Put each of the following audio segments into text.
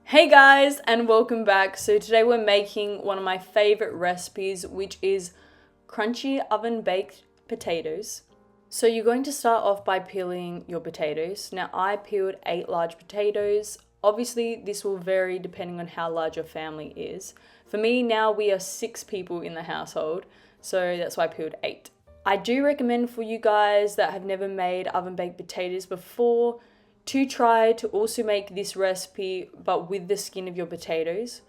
Hey guys, and welcome back. So today we're making one of my favorite recipes, which is crunchy oven baked potatoes. So you're going to start off by peeling your potatoes. Now I peeled 8 large potatoes. Obviously this will vary depending on how large your family is. For me now we are 6 people in the household, so that's why I peeled 8. I do recommend for you guys that have never made oven baked potatoes before to try to also make this recipe but with the skin of your potatoes.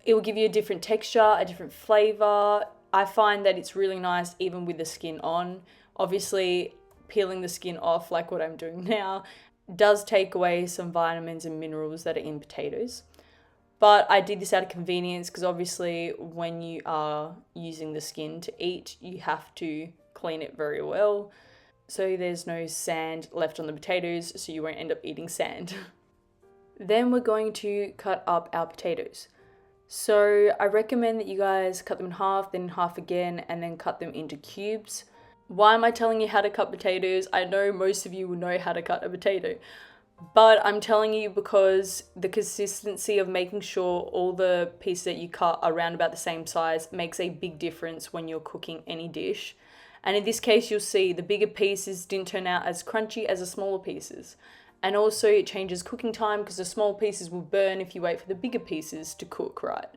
It will give you a different texture, a different flavor. I find that it's really nice even with the skin on. Obviously, peeling the skin off like what I'm doing now does take away some vitamins and minerals that are in potatoes. But I did this out of convenience because obviously when you are using the skin to eat, you have to clean it very well, so there's no sand left on the potatoes, so you won't end up eating sand. Then we're going to cut up our potatoes. So I recommend that you guys cut them in half, then in half again, and then cut them into cubes. Why am I telling you how to cut potatoes? I know most of you will know how to cut a potato, but I'm telling you because the consistency of making sure all the pieces that you cut are around about the same size makes a big difference when you're cooking any dish. And in this case, you'll see the bigger pieces didn't turn out as crunchy as the smaller pieces. And also it changes cooking time because the small pieces will burn if you wait for the bigger pieces to cook right.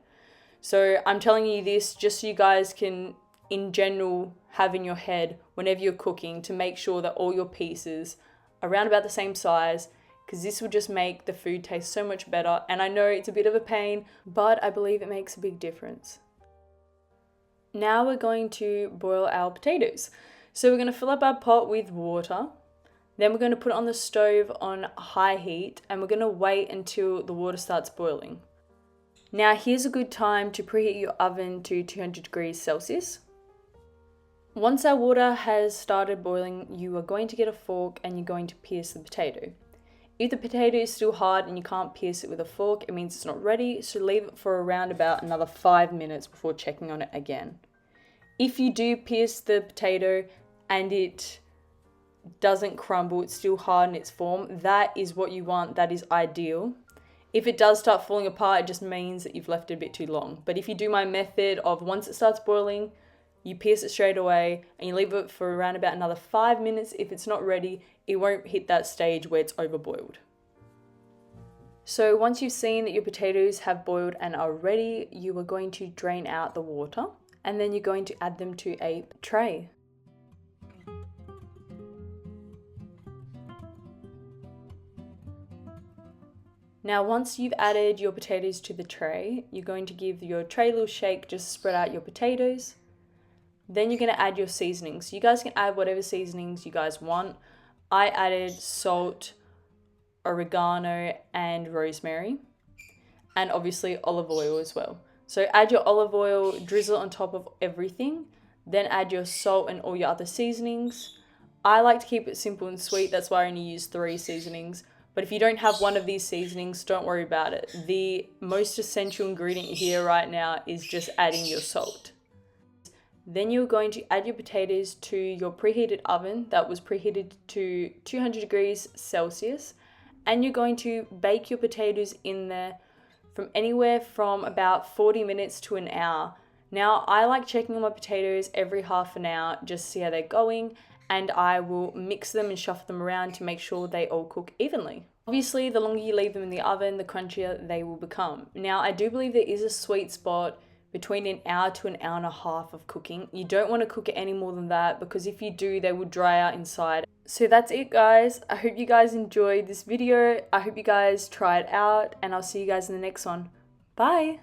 So I'm telling you this just so you guys can, in general, have in your head whenever you're cooking to make sure that all your pieces are around about the same size, because this will just make the food taste so much better. And I know it's a bit of a pain, but I believe it makes a big difference. Now we're going to boil our potatoes. So we're going to fill up our pot with water. Then we're going to put it on the stove on high heat and we're going to wait until the water starts boiling. Now here's a good time to preheat your oven to 200 degrees Celsius. Once our water has started boiling, you are going to get a fork and you're going to pierce the potato. If the potato is still hard and you can't pierce it with a fork, it means it's not ready, so leave it for around about another 5 minutes before checking on it again. If you do pierce the potato and it doesn't crumble, it's still hard in its form, that is what you want, that is ideal. If it does start falling apart, it just means that you've left it a bit too long. But if you do my method of once it starts boiling, you pierce it straight away and you leave it for around about another 5 minutes. If it's not ready, it won't hit that stage where it's overboiled. So once you've seen that your potatoes have boiled and are ready, you are going to drain out the water and then you're going to add them to a tray. Now once you've added your potatoes to the tray, you're going to give your tray a little shake, just spread out your potatoes. Then you're going to add your seasonings. You guys can add whatever seasonings you guys want. I added salt, oregano, and rosemary, and obviously olive oil as well. So add your olive oil, drizzle on top of everything, then add your salt and all your other seasonings. I like to keep it simple and sweet, that's why I only use 3 seasonings. But if you don't have one of these seasonings, don't worry about it. The most essential ingredient here right now is just adding your salt. Then you're going to add your potatoes to your preheated oven that was preheated to 200 degrees Celsius, and you're going to bake your potatoes in there from anywhere from about 40 minutes to an hour. Now I like checking on my potatoes every half an hour just to see how they're going, and I will mix them and shuffle them around to make sure they all cook evenly. Obviously the longer you leave them in the oven, the crunchier they will become. Now I do believe there is a sweet spot between an hour to an hour and a half of cooking. You don't want to cook it any more than that because if you do, they will dry out inside. So that's it guys. I hope you guys enjoyed this video. I hope you guys try it out and I'll see you guys in the next one. Bye!